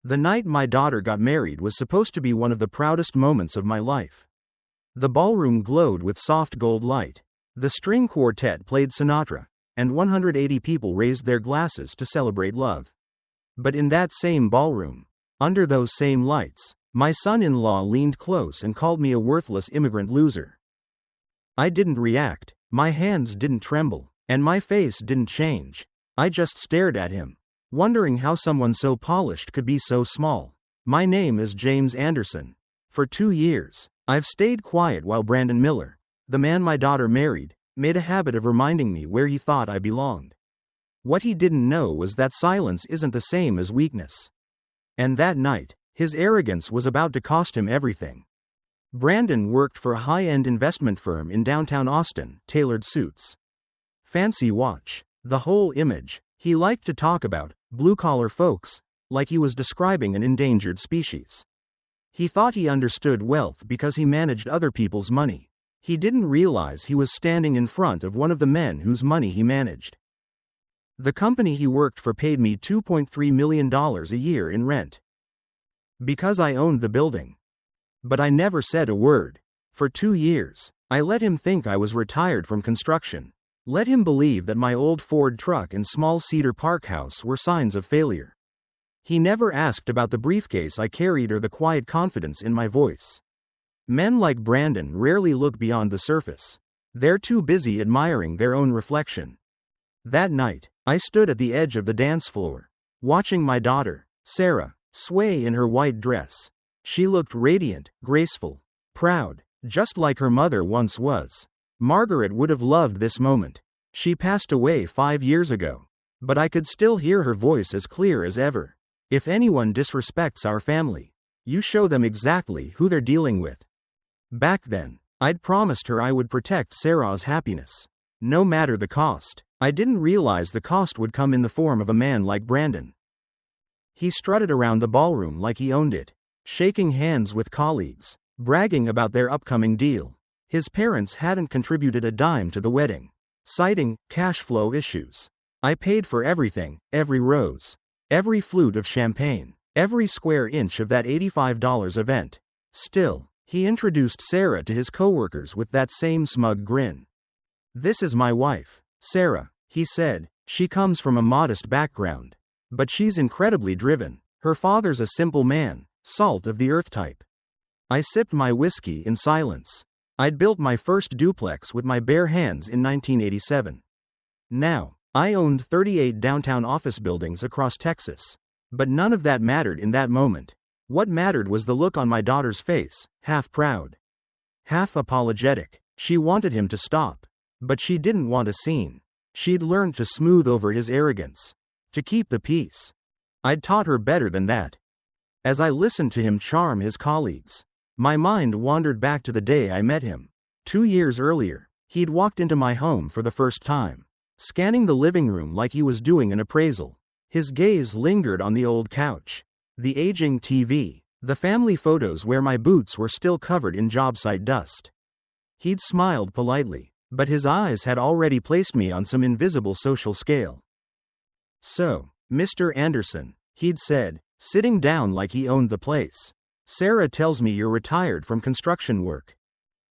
The night my daughter got married was supposed to be one of the proudest moments of my life. The ballroom glowed with soft gold light. The string quartet played Sinatra, and 180 people raised their glasses to celebrate love. But in that same ballroom, under those same lights, my son-in-law leaned close and called me a worthless immigrant loser. I didn't react, my hands didn't tremble, and my face didn't change. I just stared at him, wondering how someone so polished could be so small. My name is James Anderson. For 2 years, I've stayed quiet while Brandon Miller, the man my daughter married, made a habit of reminding me where he thought I belonged. What he didn't know was that silence isn't the same as weakness. And that night, his arrogance was about to cost him everything. Brandon worked for a high-end investment firm in downtown Austin, tailored suits. Fancy watch. The whole image. He liked to talk about blue-collar folks, like he was describing an endangered species. He thought he understood wealth because he managed other people's money. He didn't realize he was standing in front of one of the men whose money he managed. The company he worked for paid me $2.3 million a year in rent. Because I owned the building. But I never said a word. For 2 years, I let him think I was retired from construction. Let him believe that my old Ford truck and small Cedar Park house were signs of failure. He never asked about the briefcase I carried or the quiet confidence in my voice. Men like Brandon rarely look beyond the surface. They're too busy admiring their own reflection. That night, I stood at the edge of the dance floor, watching my daughter, Sarah, sway in her white dress. She looked radiant, graceful, proud, just like her mother once was. Margaret would have loved this moment. She passed away 5 years ago. But I could still hear her voice as clear as ever. If anyone disrespects our family, you show them exactly who they're dealing with. Back then, I'd promised her I would protect Sarah's happiness. No matter the cost. I didn't realize the cost would come in the form of a man like Brandon. He strutted around the ballroom like he owned it, shaking hands with colleagues, bragging about their upcoming deal. His parents hadn't contributed a dime to the wedding, citing cash flow issues. I paid for everything, every rose, every flute of champagne, every square inch of that $85 event. Still, he introduced Sarah to his coworkers with that same smug grin. "This is my wife, Sarah," he said. "She comes from a modest background. But she's incredibly driven. Her father's a simple man, salt of the earth type." I sipped my whiskey in silence. I'd built my first duplex with my bare hands in 1987. Now, I owned 38 downtown office buildings across Texas. But none of that mattered in that moment. What mattered was the look on my daughter's face, half proud, half apologetic. She wanted him to stop. But she didn't want a scene. She'd learned to smooth over his arrogance, to keep the peace. I'd taught her better than that. As I listened to him charm his colleagues, my mind wandered back to the day I met him. 2 years earlier, he'd walked into my home for the first time, scanning the living room like he was doing an appraisal. His gaze lingered on the old couch, the aging TV, the family photos where my boots were still covered in job site dust. He'd smiled politely, but his eyes had already placed me on some invisible social scale. "So, Mr. Anderson," he'd said, sitting down like he owned the place, "Sarah tells me you're retired from construction work."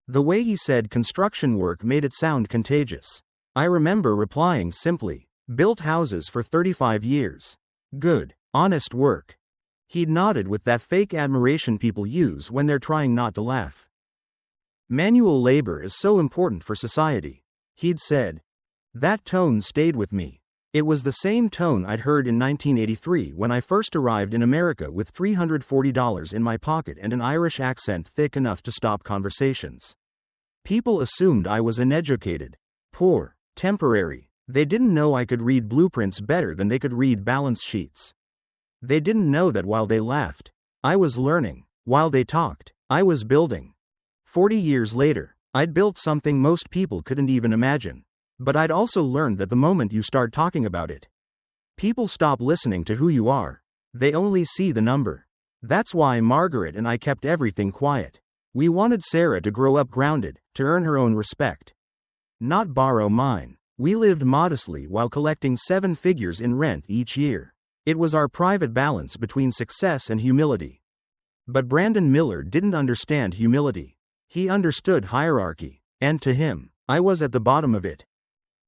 The way he said construction work made it sound contagious. I remember replying simply, "Built houses for 35 years. Good, honest work." He'd nodded with that fake admiration people use when they're trying not to laugh. "Manual labor is so important for society," he'd said. That tone stayed with me. It was the same tone I'd heard in 1983 when I first arrived in America with $340 in my pocket and an Irish accent thick enough to stop conversations. People assumed I was uneducated, poor, temporary. They didn't know I could read blueprints better than they could read balance sheets. They didn't know that while they laughed, I was learning. While they talked, I was building. 40 years later, I'd built something most people couldn't even imagine. But I'd also learned that the moment you start talking about it, people stop listening to who you are. They only see the number. That's why Margaret and I kept everything quiet. We wanted Sarah to grow up grounded, to earn her own respect, not borrow mine. We lived modestly while collecting 7 figures in rent each year. It was our private balance between success and humility. But Brandon Miller didn't understand humility. He understood hierarchy, and to him, I was at the bottom of it.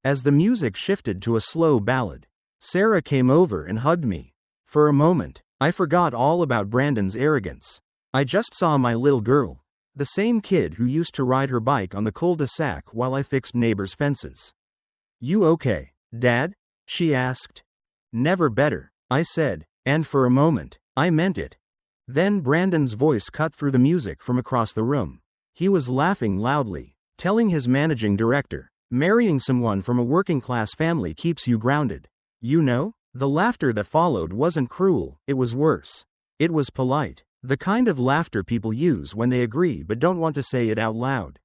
As the music shifted to a slow ballad, Sarah came over and hugged me. For a moment, I forgot all about Brandon's arrogance. I just saw my little girl, the same kid who used to ride her bike on the cul-de-sac while I fixed neighbors' fences. "You okay, Dad?" she asked. "Never better," I said, and for a moment, I meant it. Then Brandon's voice cut through the music from across the room. He was laughing loudly, telling his managing director, "Marrying someone from a working-class family keeps you grounded." You know? The laughter that followed wasn't cruel, it was worse. It was polite. The kind of laughter people use when they agree but don't want to say it out loud.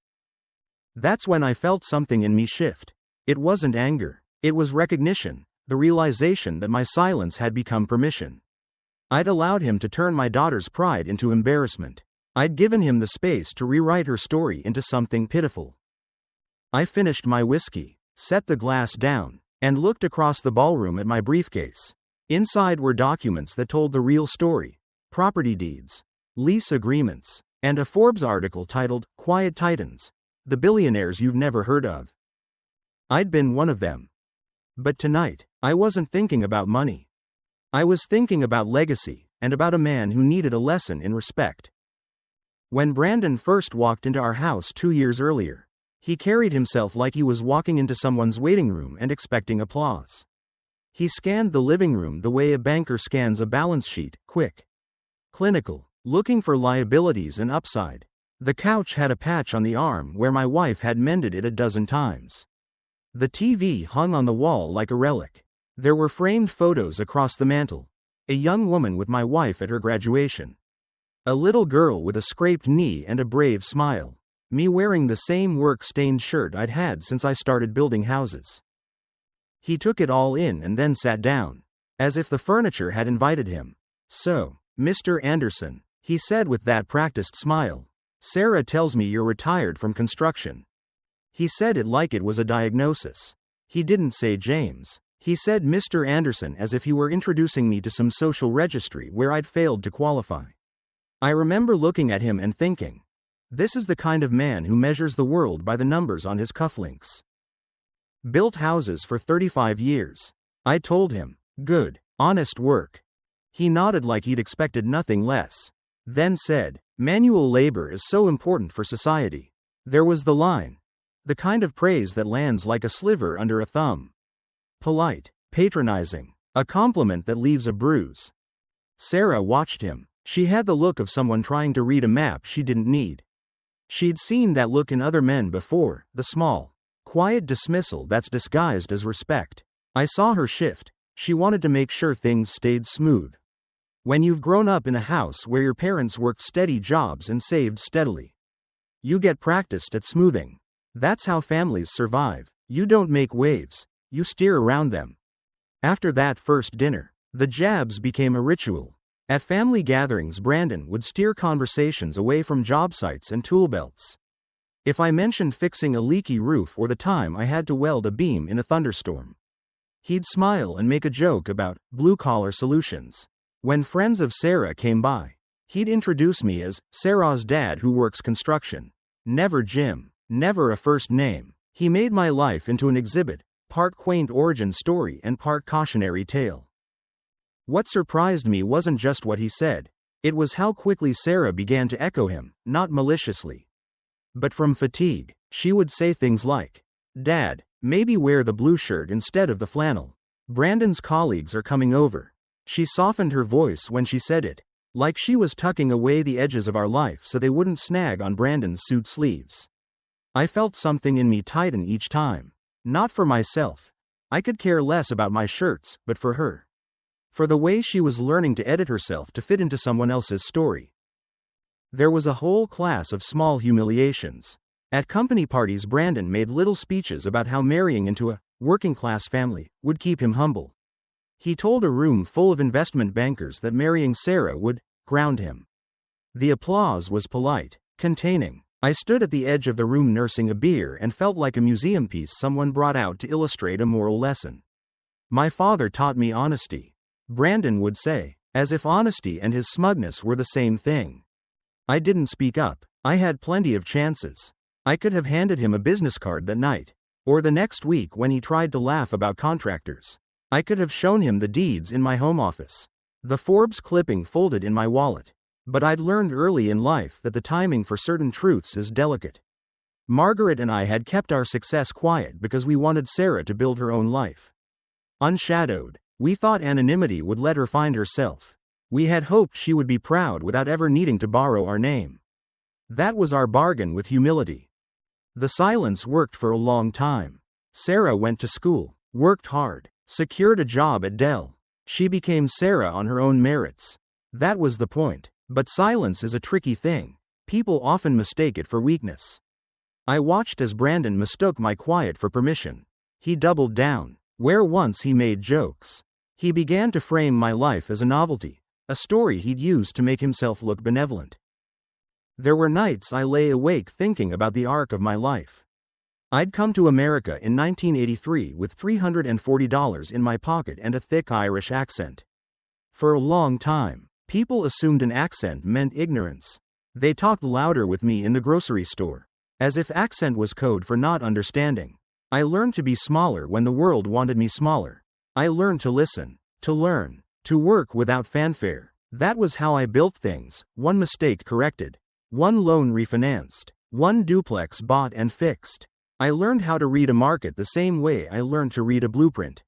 That's when I felt something in me shift. It wasn't anger. It was recognition, the realization that my silence had become permission. I'd allowed him to turn my daughter's pride into embarrassment. I'd given him the space to rewrite her story into something pitiful. I finished my whiskey, set the glass down, and looked across the ballroom at my briefcase. Inside were documents that told the real story: property deeds, lease agreements, and a Forbes article titled, "Quiet Titans, the Billionaires You've Never Heard of." I'd been one of them. But tonight, I wasn't thinking about money. I was thinking about legacy, and about a man who needed a lesson in respect. When Brandon first walked into our house 2 years earlier, he carried himself like he was walking into someone's waiting room and expecting applause. He scanned the living room the way a banker scans a balance sheet, quick, clinical, looking for liabilities and upside. The couch had a patch on the arm where my wife had mended it a dozen times. The TV hung on the wall like a relic. There were framed photos across the mantel. A young woman with my wife at her graduation. A little girl with a scraped knee and a brave smile. Me wearing the same work-stained shirt I'd had since I started building houses. He took it all in and then sat down, as if the furniture had invited him. "So, Mr. Anderson," he said with that practiced smile, "Sarah tells me you're retired from construction." He said it like it was a diagnosis. He didn't say James. He said Mr. Anderson as if he were introducing me to some social registry where I'd failed to qualify. I remember looking at him and thinking, this is the kind of man who measures the world by the numbers on his cufflinks. Built houses for 35 years. I told him, "Good, honest work." He nodded like he'd expected nothing less. Then said, "Manual labor is so important for society." There was the line. The kind of praise that lands like a sliver under a thumb. Polite, patronizing, a compliment that leaves a bruise. Sarah watched him. She had the look of someone trying to read a map she didn't need. She'd seen that look in other men before, the small, quiet dismissal that's disguised as respect. I saw her shift. She wanted to make sure things stayed smooth. When you've grown up in a house where your parents worked steady jobs and saved steadily, you get practiced at smoothing. That's how families survive. You don't make waves, you steer around them. After that first dinner, the jabs became a ritual. At family gatherings, Brandon would steer conversations away from job sites and tool belts. If I mentioned fixing a leaky roof or the time I had to weld a beam in a thunderstorm, he'd smile and make a joke about blue-collar solutions. When friends of Sarah came by, he'd introduce me as Sarah's dad who works construction. Never Jim, never a first name. He made my life into an exhibit, part quaint origin story and part cautionary tale. What surprised me wasn't just what he said, it was how quickly Sarah began to echo him, not maliciously, but from fatigue. She would say things like, "Dad, maybe wear the blue shirt instead of the flannel. Brandon's colleagues are coming over." She softened her voice when she said it, like she was tucking away the edges of our life so they wouldn't snag on Brandon's suit sleeves. I felt something in me tighten each time. Not for myself. I could care less about my shirts, but for her. For the way she was learning to edit herself to fit into someone else's story. There was a whole class of small humiliations. At company parties, Brandon made little speeches about how marrying into a working-class family would keep him humble. He told a room full of investment bankers that marrying Sarah would ground him. The applause was polite, containing. I stood at the edge of the room nursing a beer and felt like a museum piece someone brought out to illustrate a moral lesson. My father taught me honesty. Brandon would say, as if honesty and his smugness were the same thing. I didn't speak up. I had plenty of chances. I could have handed him a business card that night. Or the next week when he tried to laugh about contractors. I could have shown him the deeds in my home office. The Forbes clipping folded in my wallet. But I'd learned early in life that the timing for certain truths is delicate. Margaret and I had kept our success quiet because we wanted Sarah to build her own life. Unshadowed, we thought anonymity would let her find herself. We had hoped she would be proud without ever needing to borrow our name. That was our bargain with humility. The silence worked for a long time. Sarah went to school, worked hard, secured a job at Dell. She became Sarah on her own merits. That was the point. But silence is a tricky thing. People often mistake it for weakness. I watched as Brandon mistook my quiet for permission. He doubled down. Where once he made jokes, he began to frame my life as a novelty, a story he'd use to make himself look benevolent. There were nights I lay awake thinking about the arc of my life. I'd come to America in 1983 with $340 in my pocket and a thick Irish accent. For a long time, people assumed an accent meant ignorance. They talked louder with me in the grocery store, as if accent was code for not understanding. I learned to be smaller when the world wanted me smaller. I learned to listen, to learn, to work without fanfare. That was how I built things, one mistake corrected, one loan refinanced, one duplex bought and fixed. I learned how to read a market the same way I learned to read a blueprint.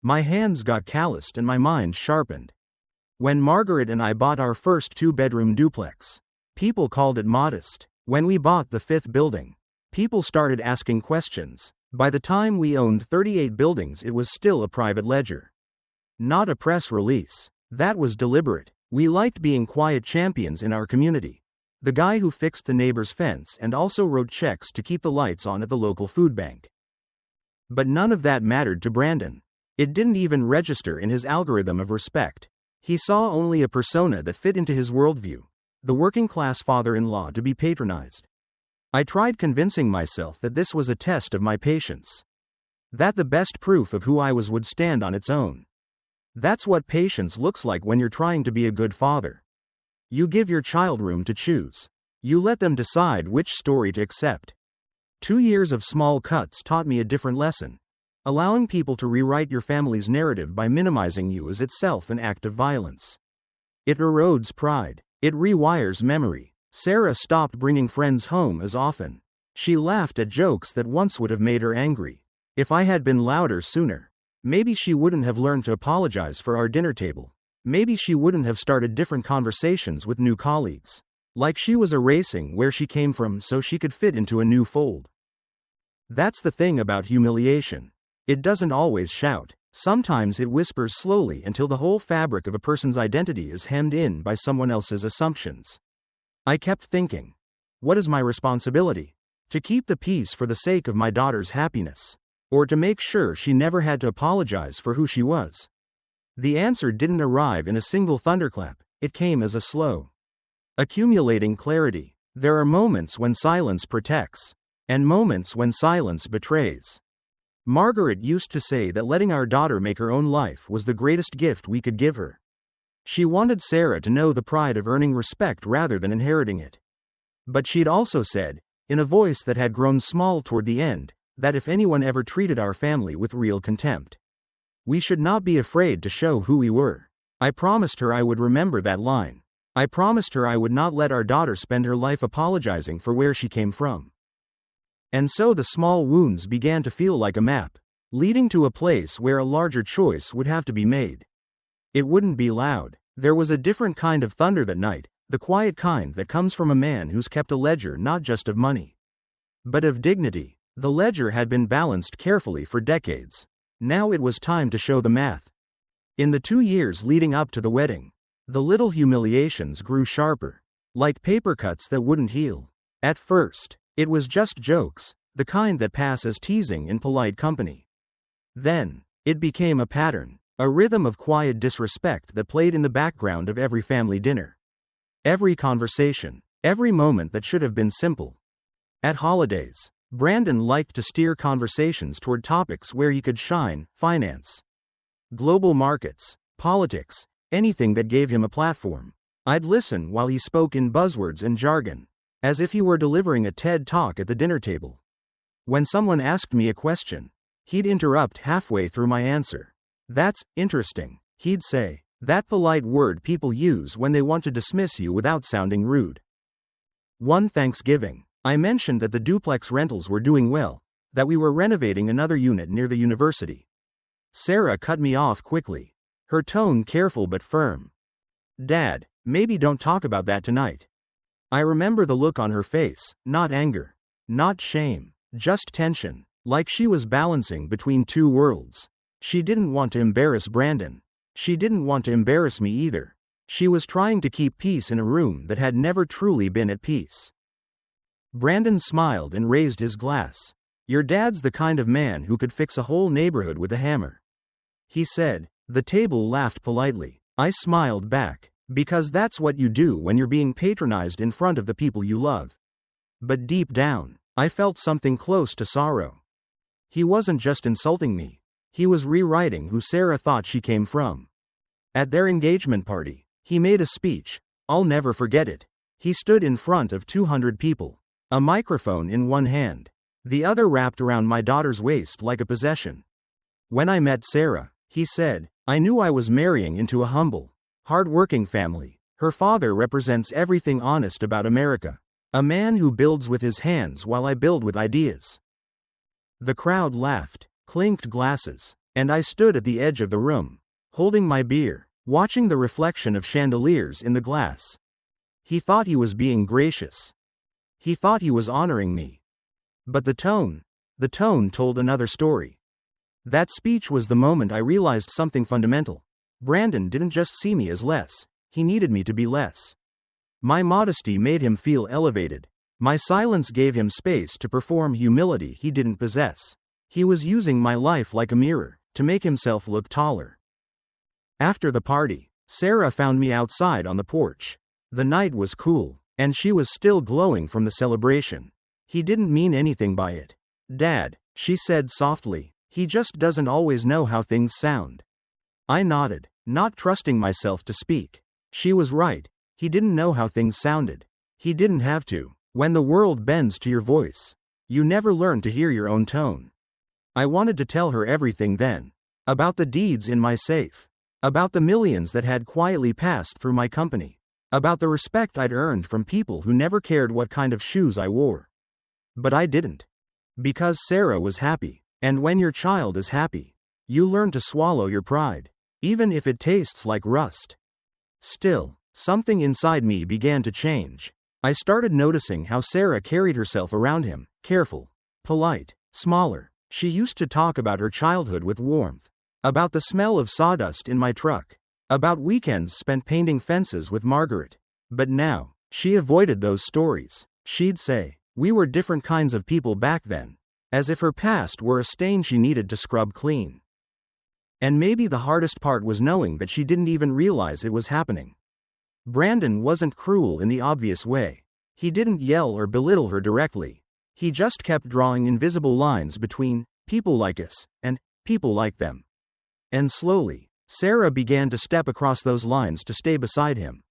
My hands got calloused and my mind sharpened. When Margaret and I bought our first 2-bedroom duplex, people called it modest. When we bought the 5th building, people started asking questions. By the time we owned 38 buildings, it was still a private ledger. Not a press release. That was deliberate. We liked being quiet champions in our community. The guy who fixed the neighbor's fence and also wrote checks to keep the lights on at the local food bank. But none of that mattered to Brandon. It didn't even register in his algorithm of respect. He saw only a persona that fit into his worldview, the working-class father-in-law to be patronized. I tried convincing myself that this was a test of my patience. That the best proof of who I was would stand on its own. That's what patience looks like when you're trying to be a good father. You give your child room to choose. You let them decide which story to accept. 2 years of small cuts taught me a different lesson. Allowing people to rewrite your family's narrative by minimizing you is itself an act of violence. It erodes pride. It rewires memory. Sarah stopped bringing friends home as often. She laughed at jokes that once would have made her angry. If I had been louder sooner, maybe she wouldn't have learned to apologize for our dinner table. Maybe she wouldn't have started different conversations with new colleagues. Like she was erasing where she came from so she could fit into a new fold. That's the thing about humiliation. It doesn't always shout. Sometimes it whispers slowly until the whole fabric of a person's identity is hemmed in by someone else's assumptions. I kept thinking, what is my responsibility? To keep the peace for the sake of my daughter's happiness? Or to make sure she never had to apologize for who she was? The answer didn't arrive in a single thunderclap. It came as a slow, accumulating clarity. There are moments when silence protects, and moments when silence betrays. Margaret used to say that letting our daughter make her own life was the greatest gift we could give her. She wanted Sarah to know the pride of earning respect rather than inheriting it. But she'd also said, in a voice that had grown small toward the end, that if anyone ever treated our family with real contempt, we should not be afraid to show who we were. I promised her I would remember that line. I promised her I would not let our daughter spend her life apologizing for where she came from. And so the small wounds began to feel like a map, leading to a place where a larger choice would have to be made. It wouldn't be loud. There was a different kind of thunder that night, the quiet kind that comes from a man who's kept a ledger not just of money, but of dignity. The ledger had been balanced carefully for decades. Now it was time to show the math. In the 2 years leading up to the wedding, the little humiliations grew sharper, like paper cuts that wouldn't heal. At first, it was just jokes, the kind that pass as teasing in polite company. Then, it became a pattern. A rhythm of quiet disrespect that played in the background of every family dinner. Every conversation, every moment that should have been simple. At holidays, Brandon liked to steer conversations toward topics where he could shine: finance, global markets, politics, anything that gave him a platform. I'd listen while he spoke in buzzwords and jargon, as if he were delivering a TED talk at the dinner table. When someone asked me a question, he'd interrupt halfway through my answer. "That's interesting," he'd say, that polite word people use when they want to dismiss you without sounding rude. One Thanksgiving, I mentioned that the duplex rentals were doing well, that we were renovating another unit near the university. Sarah cut me off quickly, her tone careful but firm. "Dad, maybe don't talk about that tonight." I remember the look on her face, not anger, not shame, just tension, like she was balancing between two worlds. She didn't want to embarrass Brandon. She didn't want to embarrass me either. She was trying to keep peace in a room that had never truly been at peace. Brandon smiled and raised his glass. "Your dad's the kind of man who could fix a whole neighborhood with a hammer," he said. The table laughed politely. I smiled back, because that's what you do when you're being patronized in front of the people you love. But deep down, I felt something close to sorrow. He wasn't just insulting me. He was rewriting who Sarah thought she came from. At their engagement party, he made a speech. I'll never forget it. He stood in front of 200 people, a microphone in one hand, the other wrapped around my daughter's waist like a possession. "When I met Sarah," he said, "I knew I was marrying into a humble, hard-working family. Her father represents everything honest about America. A man who builds with his hands while I build with ideas." The crowd laughed, clinked glasses, and I stood at the edge of the room, holding my beer, watching the reflection of chandeliers in the glass. He thought he was being gracious. He thought he was honoring me. But the tone told another story. That speech was the moment I realized something fundamental. Brandon didn't just see me as less, he needed me to be less. My modesty made him feel elevated. My silence gave him space to perform humility he didn't possess. He was using my life like a mirror, to make himself look taller. After the party, Sarah found me outside on the porch. The night was cool, and she was still glowing from the celebration. "He didn't mean anything by it, Dad," she said softly. "He just doesn't always know how things sound." I nodded, not trusting myself to speak. She was right. He didn't know how things sounded. He didn't have to. When the world bends to your voice, you never learn to hear your own tone. I wanted to tell her everything then. About the deeds in my safe. About the millions that had quietly passed through my company. About the respect I'd earned from people who never cared what kind of shoes I wore. But I didn't. Because Sarah was happy. And when your child is happy, you learn to swallow your pride, even if it tastes like rust. Still, something inside me began to change. I started noticing how Sarah carried herself around him, careful, polite, smaller. She used to talk about her childhood with warmth. About the smell of sawdust in my truck. About weekends spent painting fences with Margaret. But now, she avoided those stories. She'd say, "We were different kinds of people back then." As if her past were a stain she needed to scrub clean. And maybe the hardest part was knowing that she didn't even realize it was happening. Brandon wasn't cruel in the obvious way. He didn't yell or belittle her directly. He just kept drawing invisible lines between people like us and people like them. And slowly, Sarah began to step across those lines to stay beside him.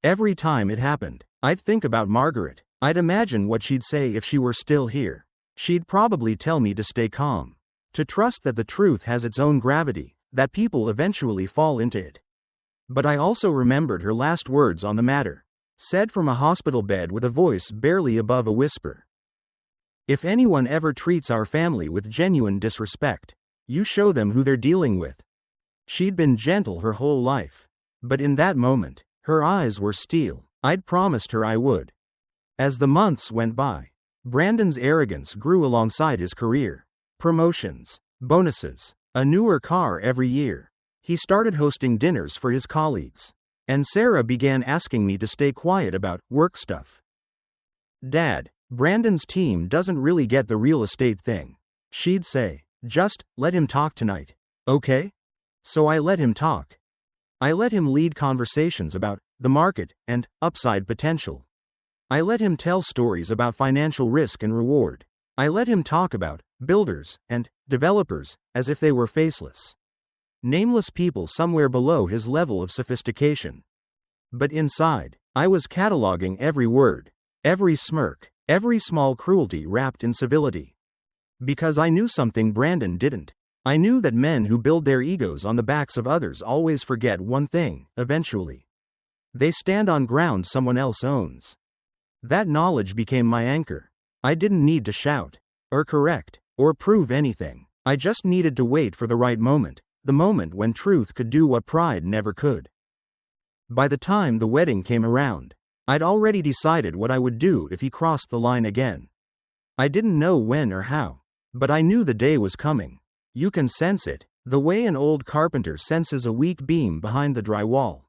Every time it happened, I'd think about Margaret. I'd imagine what she'd say if she were still here. She'd probably tell me to stay calm, to trust that the truth has its own gravity, that people eventually fall into it. But I also remembered her last words on the matter, said from a hospital bed with a voice barely above a whisper. "If anyone ever treats our family with genuine disrespect, you show them who they're dealing with." She'd been gentle her whole life. But in that moment, her eyes were steel. I'd promised her I would. As the months went by, Brandon's arrogance grew alongside his career. Promotions, bonuses, a newer car every year. He started hosting dinners for his colleagues. And Sarah began asking me to stay quiet about work stuff. "Dad, Brandon's team doesn't really get the real estate thing," she'd say. "Just let him talk tonight, okay?" So I let him talk. I let him lead conversations about the market and upside potential. I let him tell stories about financial risk and reward. I let him talk about builders and developers as if they were faceless. nameless people somewhere below his level of sophistication. But inside, I was cataloging every word, every smirk, every small cruelty wrapped in civility. Because I knew something Brandon didn't. I knew that men who build their egos on the backs of others always forget one thing, eventually. They stand on ground someone else owns. That knowledge became my anchor. I didn't need to shout, or correct, or prove anything. I just needed to wait for the right moment, the moment when truth could do what pride never could. By the time the wedding came around, I'd already decided what I would do if he crossed the line again. I didn't know when or how, but I knew the day was coming. You can sense it, the way an old carpenter senses a weak beam behind the drywall.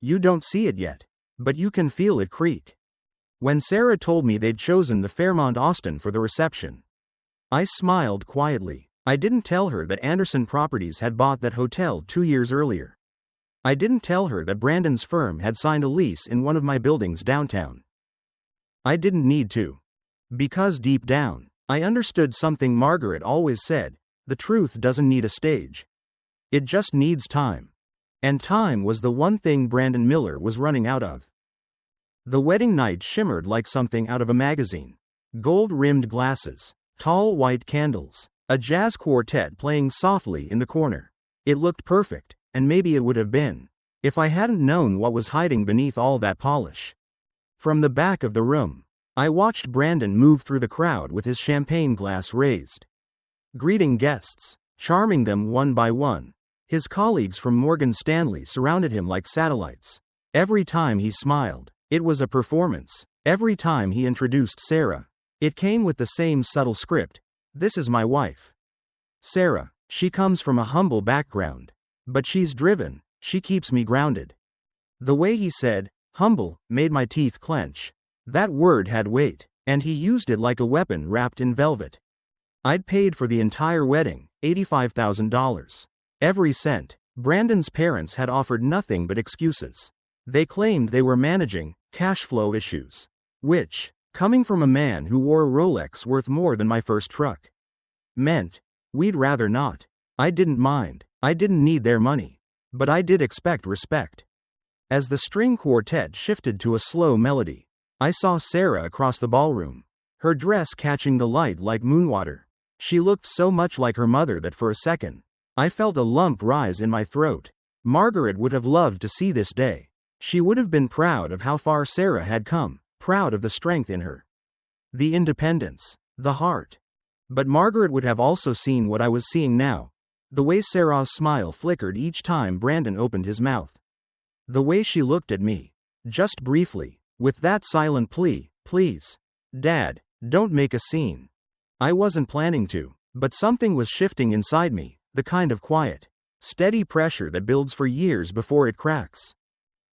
You don't see it yet, but you can feel it creak. When Sarah told me they'd chosen the Fairmont Austin for the reception, I smiled quietly. I didn't tell her that Anderson Properties had bought that hotel 2 years earlier. I didn't tell her that Brandon's firm had signed a lease in one of my buildings downtown. I didn't need to. Because deep down, I understood something Margaret always said: the truth doesn't need a stage. It just needs time. And time was the one thing Brandon Miller was running out of. The wedding night shimmered like something out of a magazine. Gold-rimmed glasses, tall white candles, a jazz quartet playing softly in the corner. It looked perfect, and maybe it would have been, if I hadn't known what was hiding beneath all that polish. From the back of the room, I watched Brandon move through the crowd with his champagne glass raised, greeting guests, charming them one by one. His colleagues from Morgan Stanley surrounded him like satellites. Every time he smiled, it was a performance. Every time he introduced Sarah, it came with the same subtle script: this is my wife. Sarah, she comes from a humble background, but she's driven, she keeps me grounded. The way he said, humble, made my teeth clench. That word had weight, and he used it like a weapon wrapped in velvet. I'd paid for the entire wedding, $85,000. Every cent. Brandon's parents had offered nothing but excuses. They claimed they were managing cash flow issues, which, coming from a man who wore a Rolex worth more than my first truck, meant we'd rather not. I didn't mind. I didn't need their money. But I did expect respect. As the string quartet shifted to a slow melody, I saw Sarah across the ballroom, her dress catching the light like moonwater. She looked so much like her mother that for a second, I felt a lump rise in my throat. Margaret would have loved to see this day. She would have been proud of how far Sarah had come, proud of the strength in her, the independence, the heart. But Margaret would have also seen what I was seeing now. The way Sarah's smile flickered each time Brandon opened his mouth. The way she looked at me, just briefly, with that silent plea: please, Dad, don't make a scene. I wasn't planning to, but something was shifting inside me, the kind of quiet, steady pressure that builds for years before it cracks.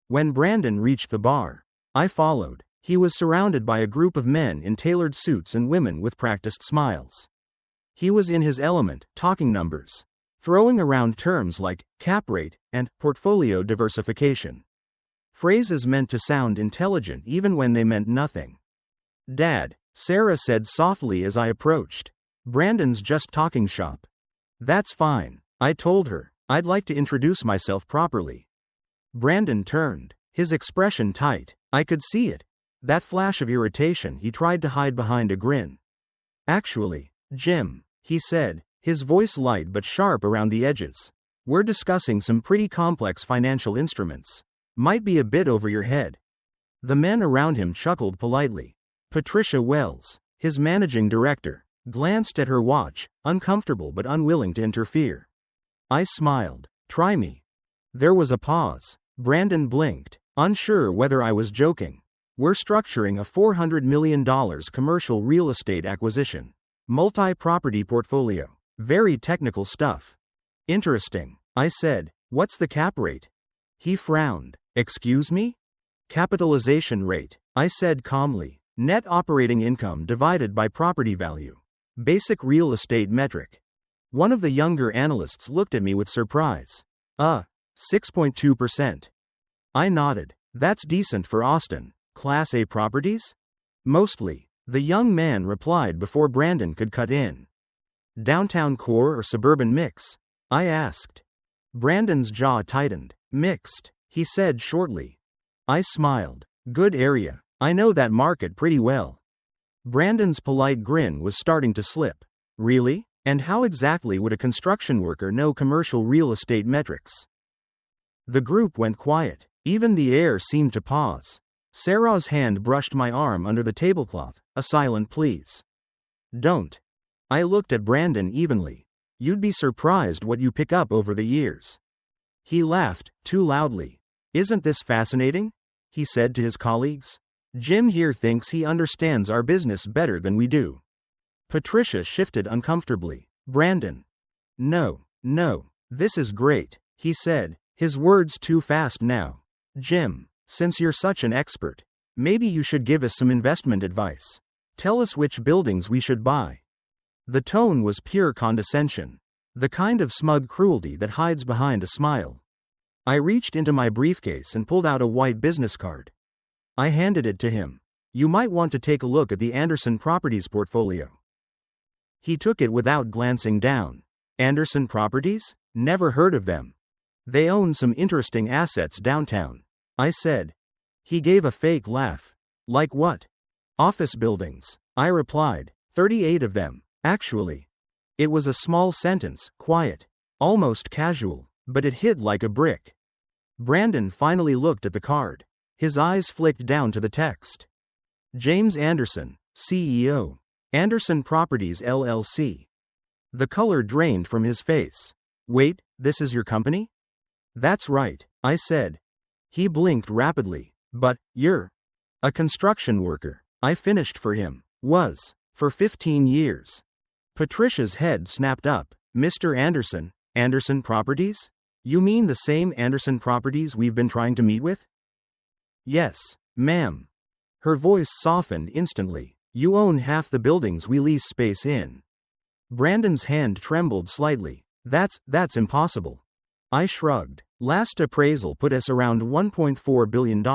When Brandon reached the bar, I followed. He was surrounded by a group of men in tailored suits and women with practiced smiles. He was in his element, talking numbers, throwing around terms like cap rate and portfolio diversification. Phrases meant to sound intelligent even when they meant nothing. Dad, Sarah said softly as I approached. Brandon's just talking shop. That's fine, I told her. I'd like to introduce myself properly. Brandon turned, his expression tight. I could see it. That flash of irritation he tried to hide behind a grin. Actually, Jim, he said, his voice light but sharp around the edges. We're discussing some pretty complex financial instruments. Might be a bit over your head. The men around him chuckled politely. Patricia Wells, his managing director, glanced at her watch, uncomfortable but unwilling to interfere. I smiled. Try me. There was a pause. Brandon blinked, unsure whether I was joking. We're structuring a $400 million commercial real estate acquisition. Multi-property portfolio. Very technical stuff. Interesting, I said. What's the cap rate? He frowned. Excuse me? Capitalization rate, I said calmly. Net operating income divided by property value. Basic real estate metric. One of the younger analysts looked at me with surprise. 6.2%. I nodded. That's decent for Austin. Class A properties? Mostly, the young man replied before Brandon could cut in. Downtown core or suburban mix? I asked. Brandon's jaw tightened. Mixed, he said shortly. I smiled. Good area. I know that market pretty well. Brandon's polite grin was starting to slip. Really? And how exactly would a construction worker know commercial real estate metrics? The group went quiet. Even the air seemed to pause. Sarah's hand brushed my arm under the tablecloth, a silent please. Don't. I looked at Brandon evenly. You'd be surprised what you pick up over the years. He laughed, too loudly. Isn't this fascinating? He said to his colleagues. Jim here thinks he understands our business better than we do. Patricia shifted uncomfortably. Brandon. No, this is great, he said, his words too fast now. Jim, since you're such an expert, maybe you should give us some investment advice. Tell us which buildings we should buy. The tone was pure condescension, the kind of smug cruelty that hides behind a smile. I reached into my briefcase and pulled out a white business card. I handed it to him. You might want to take a look at the Anderson Properties portfolio. He took it without glancing down. Anderson Properties? Never heard of them. They own some interesting assets downtown, I said. He gave a fake laugh. Like what? Office buildings, I replied. 38 of them, actually. It was a small sentence, quiet, almost casual, but it hit like a brick. Brandon finally looked at the card. His eyes flicked down to the text. James Anderson, CEO. Anderson Properties LLC. The color drained from his face. Wait, this is your company? That's right, I said. He blinked rapidly. But, you're a construction worker. I finished for him. Was. For 15 years. Patricia's head snapped up. Mr. Anderson, Anderson Properties? You mean the same Anderson Properties we've been trying to meet with? Yes, ma'am. Her voice softened instantly. You own half the buildings we lease space in. Brandon's hand trembled slightly. That's impossible. I shrugged. Last appraisal put us around $1.4 billion.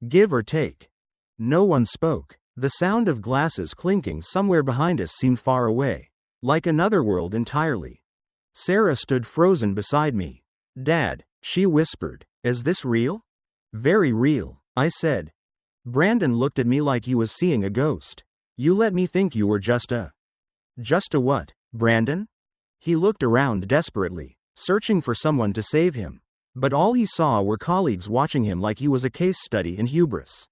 Give or take. No one spoke. The sound of glasses clinking somewhere behind us seemed far away. Like another world entirely. Sarah stood frozen beside me. Dad, she whispered, is this real? Very real, I said. Brandon looked at me like he was seeing a ghost. You let me think you were just a what, Brandon? He looked around desperately, searching for someone to save him. But all he saw were colleagues watching him like he was a case study in hubris.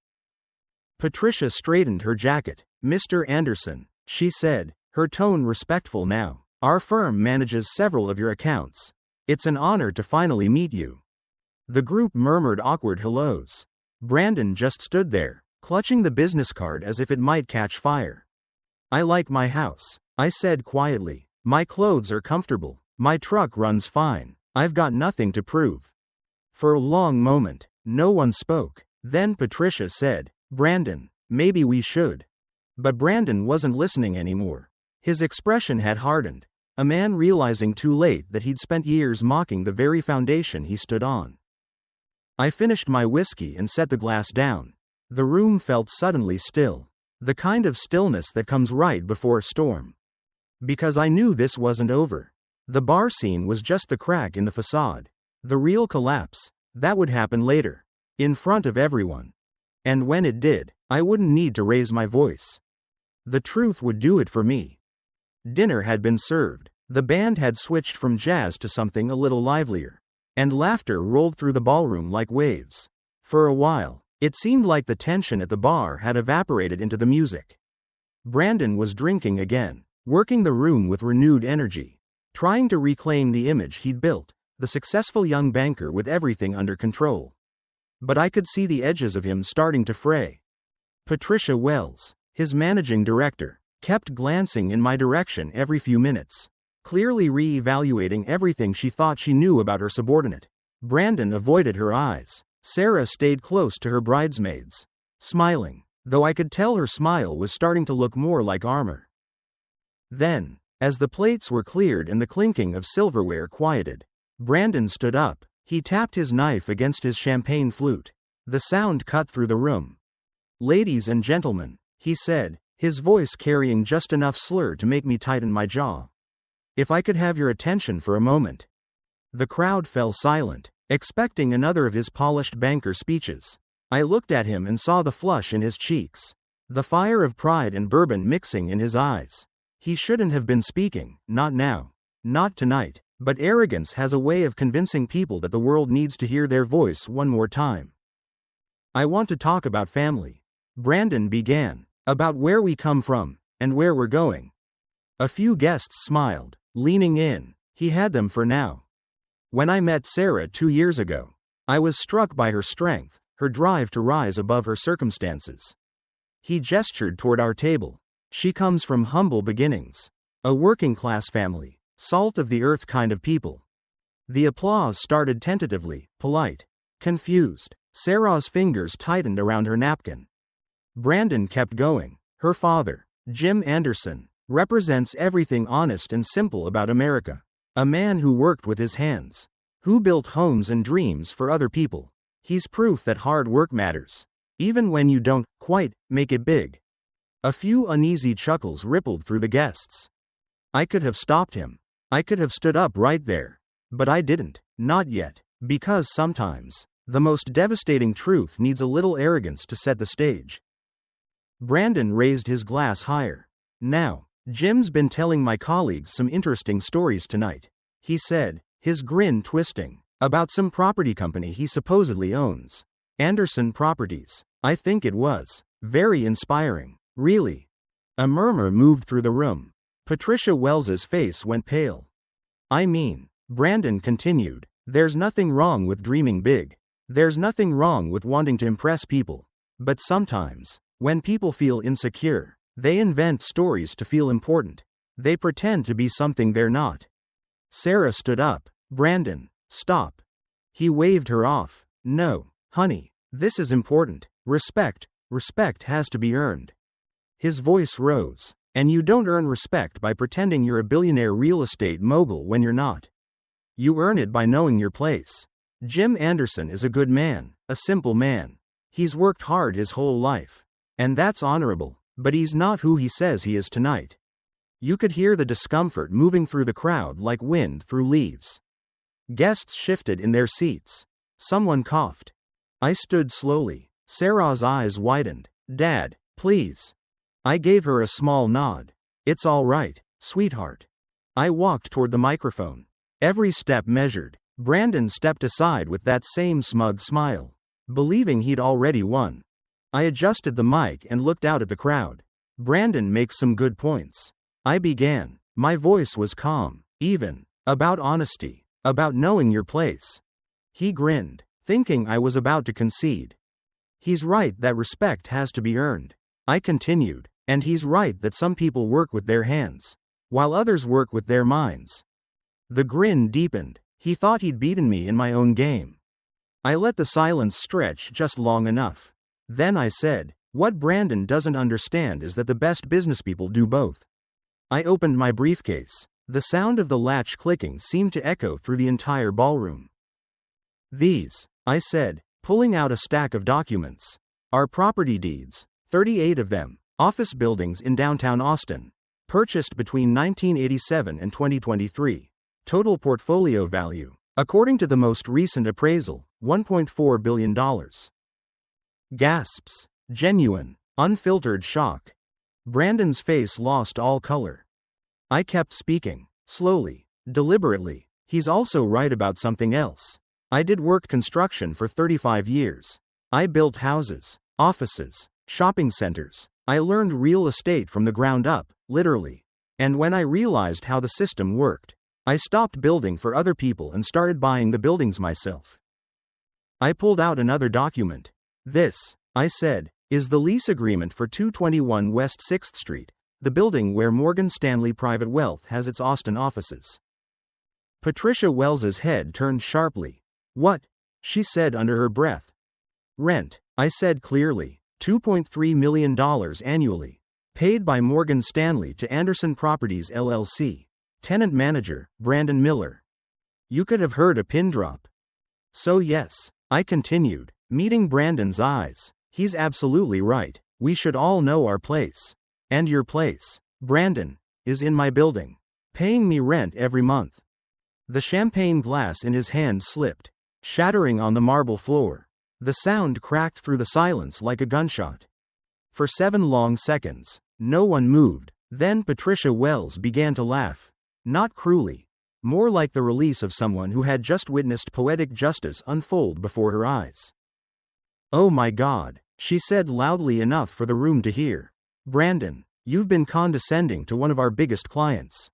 Patricia straightened her jacket. Mr. Anderson, she said, her tone respectful now. Our firm manages several of your accounts. It's an honor to finally meet you. The group murmured awkward hellos. Brandon just stood there, clutching the business card as if it might catch fire. I like my house, I said quietly. My clothes are comfortable. My truck runs fine. I've got nothing to prove. For a long moment, no one spoke. Then Patricia said, Brandon, maybe we should. But Brandon wasn't listening anymore. His expression had hardened. A man realizing too late that he'd spent years mocking the very foundation he stood on. I finished my whiskey and set the glass down. The room felt suddenly still. The kind of stillness that comes right before a storm. Because I knew this wasn't over. The bar scene was just the crack in the facade. The real collapse, that would happen later. In front of everyone. And when it did, I wouldn't need to raise my voice. The truth would do it for me. Dinner had been served. The band had switched from jazz to something a little livelier. And laughter rolled through the ballroom like waves. For a while, it seemed like the tension at the bar had evaporated into the music. Brandon was drinking again, working the room with renewed energy, trying to reclaim the image he'd built, the successful young banker with everything under control. But I could see the edges of him starting to fray. Patricia Wells, his managing director, kept glancing in my direction every few minutes, clearly re-evaluating everything she thought she knew about her subordinate. Brandon avoided her eyes. Sarah stayed close to her bridesmaids, smiling, though I could tell her smile was starting to look more like armor. Then, as the plates were cleared and the clinking of silverware quieted, Brandon stood up. He tapped his knife against his champagne flute. The sound cut through the room. Ladies and gentlemen, he said, his voice carrying just enough slur to make me tighten my jaw. If I could have your attention for a moment. The crowd fell silent, expecting another of his polished banker speeches. I looked at him and saw the flush in his cheeks, the fire of pride and bourbon mixing in his eyes. He shouldn't have been speaking, not now, not tonight, but arrogance has a way of convincing people that the world needs to hear their voice one more time. I want to talk about family. Brandon began, about where we come from, and where we're going. A few guests smiled, leaning in. He had them for now. When I met Sarah 2 years ago, I was struck by her strength, her drive to rise above her circumstances. He gestured toward our table. She comes from humble beginnings. A working-class family, salt of the earth kind of people. The applause started tentatively, polite, confused. Sarah's fingers tightened around her napkin. Brandon kept going. Her father, Jim Anderson, represents everything honest and simple about America. A man who worked with his hands, who built homes and dreams for other people. He's proof that hard work matters, even when you don't quite make it big. A few uneasy chuckles rippled through the guests. I could have stopped him. I could have stood up right there. But I didn't, not yet, because sometimes, the most devastating truth needs a little arrogance to set the stage. Brandon raised his glass higher. Now, Jim's been telling my colleagues some interesting stories tonight, he said, his grin twisting, about some property company he supposedly owns. Anderson Properties, I think it was. Very inspiring. Really? A murmur moved through the room. Patricia Wells's face went pale. I mean, Brandon continued, there's nothing wrong with dreaming big. There's nothing wrong with wanting to impress people. But sometimes, when people feel insecure, they invent stories to feel important. They pretend to be something they're not. Sarah stood up. Brandon, stop. He waved her off. No, honey, this is important. Respect has to be earned. His voice rose. And you don't earn respect by pretending you're a billionaire real estate mogul when you're not. You earn it by knowing your place. Jim Anderson is a good man, a simple man. He's worked hard his whole life. And that's honorable, but he's not who he says he is tonight. You could hear the discomfort moving through the crowd like wind through leaves. Guests shifted in their seats. Someone coughed. I stood slowly. Sarah's eyes widened. Dad, please. I gave her a small nod. It's all right, sweetheart. I walked toward the microphone. Every step measured. Brandon stepped aside with that same smug smile, believing he'd already won. I adjusted the mic and looked out at the crowd. Brandon makes some good points. I began. My voice was calm, even, about honesty, about knowing your place. He grinned, thinking I was about to concede. He's right that respect has to be earned. I continued. And he's right that some people work with their hands, while others work with their minds. The grin deepened. He thought he'd beaten me in my own game. I let the silence stretch just long enough. Then I said, what Brandon doesn't understand is that the best businesspeople do both. I opened my briefcase. The sound of the latch clicking seemed to echo through the entire ballroom. These, I said, pulling out a stack of documents, are property deeds, 38 of them. Office buildings in downtown Austin, purchased between 1987 and 2023. Total portfolio value, according to the most recent appraisal, $1.4 billion. Gasps, genuine, unfiltered shock. Brandon's face lost all color. I kept speaking, slowly, deliberately. He's also right about something else. I did work construction for 35 years. I built houses, offices, shopping centers. I learned real estate from the ground up, literally. And when I realized how the system worked, I stopped building for other people and started buying the buildings myself. I pulled out another document. This, I said, is the lease agreement for 221 West 6th Street, the building where Morgan Stanley Private Wealth has its Austin offices. Patricia Wells's head turned sharply. What? She said under her breath. Rent, I said clearly. $2.3 million annually. Paid by Morgan Stanley to Anderson Properties LLC. Tenant manager, Brandon Miller. You could have heard a pin drop. So yes, I continued, meeting Brandon's eyes. He's absolutely right. We should all know our place. And your place, Brandon, is in my building. Paying me rent every month. The champagne glass in his hand slipped, shattering on the marble floor. The sound cracked through the silence like a gunshot. For 7 long seconds, no one moved. Then Patricia Wells began to laugh. Not cruelly. More like the release of someone who had just witnessed poetic justice unfold before her eyes. "Oh my God," she said loudly enough for the room to hear. "Brandon, you've been condescending to one of our biggest clients."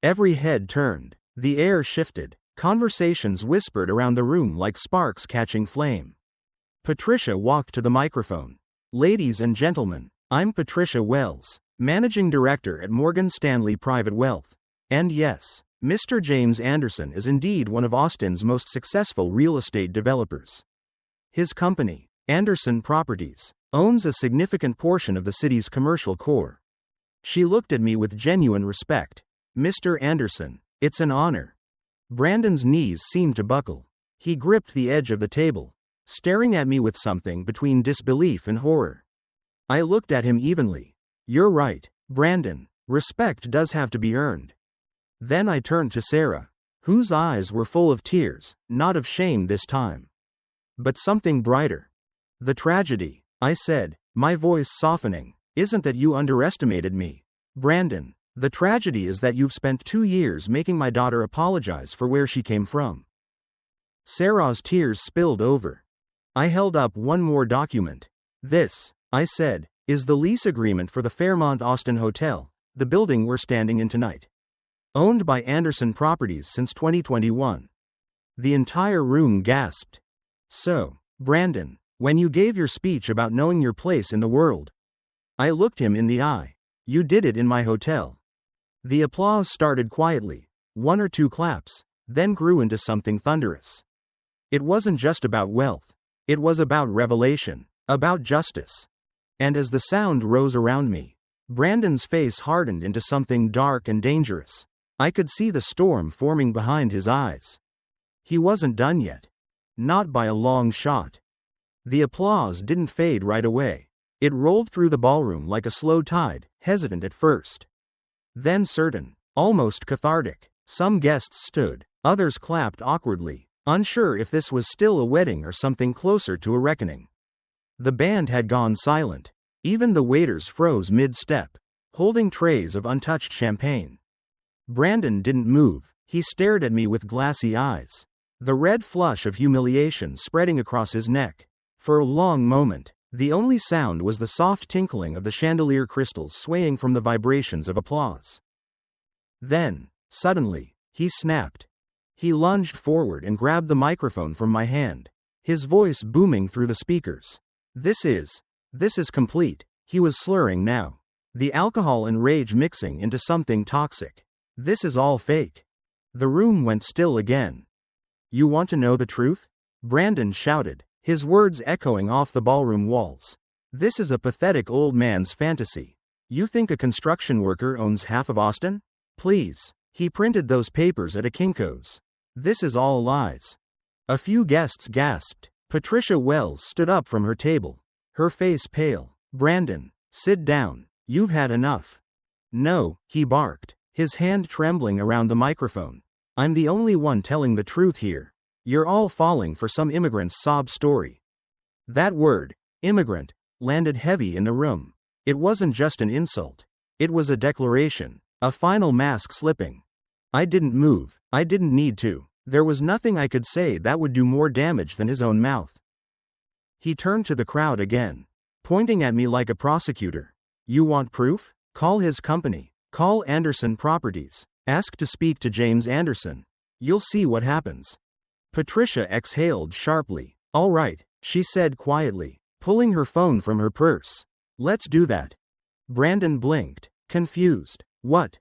Every head turned. The air shifted. Conversations whispered around the room like sparks catching flame. Patricia walked to the microphone. "Ladies and gentlemen, I'm Patricia Wells, Managing Director at Morgan Stanley Private Wealth. And yes, Mr. James Anderson is indeed one of Austin's most successful real estate developers. His company, Anderson Properties, owns a significant portion of the city's commercial core." She looked at me with genuine respect. "Mr. Anderson, it's an honor." Brandon's knees seemed to buckle. He gripped the edge of the table, staring at me with something between disbelief and horror. I looked at him evenly. "You're right, Brandon. Respect does have to be earned." Then I turned to Sarah, whose eyes were full of tears, not of shame this time, but something brighter. "The tragedy," I said, my voice softening, "isn't that you underestimated me, Brandon. The tragedy is that you've spent 2 years making my daughter apologize for where she came from." Sarah's tears spilled over. I held up one more document. "This," I said, "is the lease agreement for the Fairmont Austin Hotel, the building we're standing in tonight. Owned by Anderson Properties since 2021. The entire room gasped. "So, Brandon, when you gave your speech about knowing your place in the world," I looked him in the eye, "you did it in my hotel." The applause started quietly, 1 or 2 claps, then grew into something thunderous. It wasn't just about wealth. It was about revelation, about justice. And as the sound rose around me, Brandon's face hardened into something dark and dangerous. I could see the storm forming behind his eyes. He wasn't done yet. Not by a long shot. The applause didn't fade right away. It rolled through the ballroom like a slow tide, hesitant at first, then certain, almost cathartic. Some guests stood, others clapped awkwardly, unsure if this was still a wedding or something closer to a reckoning. The band had gone silent. Even the waiters froze mid-step, holding trays of untouched champagne. Brandon didn't move. He stared at me with glassy eyes, the red flush of humiliation spreading across his neck. For a long moment, the only sound was the soft tinkling of the chandelier crystals swaying from the vibrations of applause. Then, suddenly, he snapped. He lunged forward and grabbed the microphone from my hand, his voice booming through the speakers. This is complete." He was slurring now, the alcohol and rage mixing into something toxic. "This is all fake." The room went still again. "You want to know the truth?" Brandon shouted, his words echoing off the ballroom walls. "This is a pathetic old man's fantasy. You think a construction worker owns half of Austin? Please." He printed those papers at a Kinko's. "This is all lies." A few guests gasped. Patricia Wells stood up from her table, her face pale. "Brandon, sit down. You've had enough." "No," he barked, his hand trembling around the microphone. "I'm the only one telling the truth here. You're all falling for some immigrant's sob story." That word, immigrant, landed heavy in the room. It wasn't just an insult. It was a declaration, a final mask slipping. I didn't move. I didn't need to. There was nothing I could say that would do more damage than his own mouth. He turned to the crowd again, pointing at me like a prosecutor. "You want proof? Call his company. Call Anderson Properties. Ask to speak to James Anderson. You'll see what happens." Patricia exhaled sharply. "All right," she said quietly, pulling her phone from her purse. "Let's do that." Brandon blinked, confused. "What?"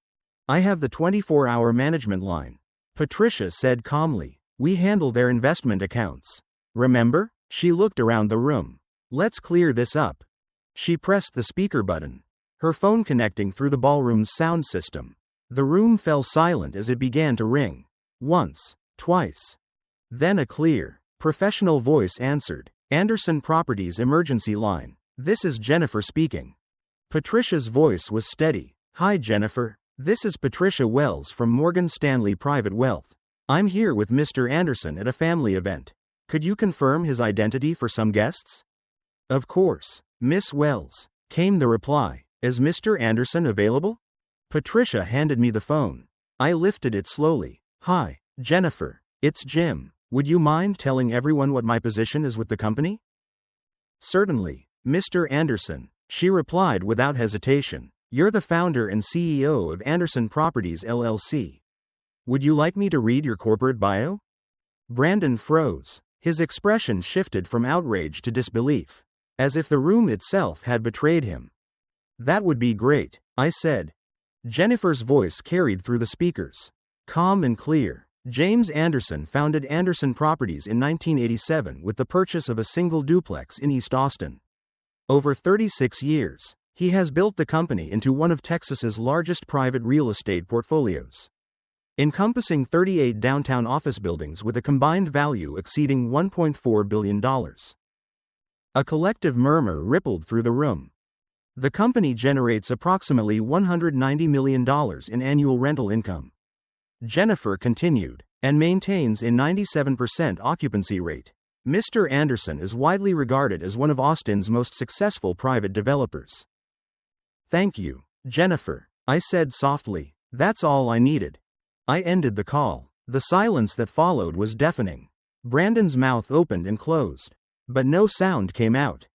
"I have the 24-hour management line," Patricia said calmly. "We handle their investment accounts. Remember?" She looked around the room. "Let's clear this up." She pressed the speaker button, her phone connecting through the ballroom's sound system. The room fell silent as it began to ring. Once, twice. Then a clear, professional voice answered. "Anderson Properties emergency line. This is Jennifer speaking." Patricia's voice was steady. "Hi Jennifer. This is Patricia Wells from Morgan Stanley Private Wealth. I'm here with Mr. Anderson at a family event. Could you confirm his identity for some guests? Of course, Miss Wells, came the reply. Is Mr. Anderson available? Patricia handed me the phone. I lifted it slowly. Hi, Jennifer. It's Jim. Would you mind telling everyone what my position is with the company? Certainly, Mr. Anderson, she replied without hesitation. You're the founder and CEO of Anderson Properties LLC. Would you like me to read your corporate bio? Brandon froze. His expression shifted from outrage to disbelief, as if the room itself had betrayed him. That would be great, I said. Jennifer's voice carried through the speakers, calm and clear. James Anderson founded Anderson Properties in 1987 with the purchase of a single duplex in East Austin. Over 36 years, he has built the company into one of Texas's largest private real estate portfolios, encompassing 38 downtown office buildings with a combined value exceeding $1.4 billion. A collective murmur rippled through the room. The company generates approximately $190 million in annual rental income. Jennifer continued, and maintains a 97% occupancy rate. Mr. Anderson is widely regarded as one of Austin's most successful private developers. Thank you, Jennifer, I said softly. That's all I needed. I ended the call. The silence that followed was deafening. Brandon's mouth opened and closed, but no sound came out.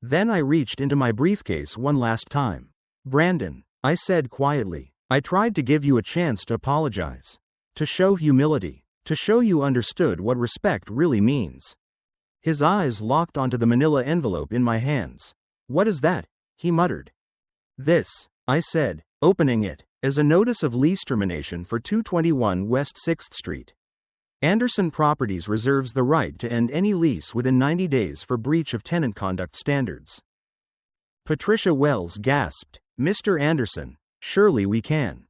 Then I reached into my briefcase one last time. Brandon, I said quietly, I tried to give you a chance to apologize, to show humility, to show you understood what respect really means. His eyes locked onto the manila envelope in my hands. What is that? He muttered. This, I said, opening it, is a notice of lease termination for 221 West 6th Street. Anderson Properties reserves the right to end any lease within 90 days for breach of tenant conduct standards. Patricia Wells gasped, Mr. Anderson, surely we can.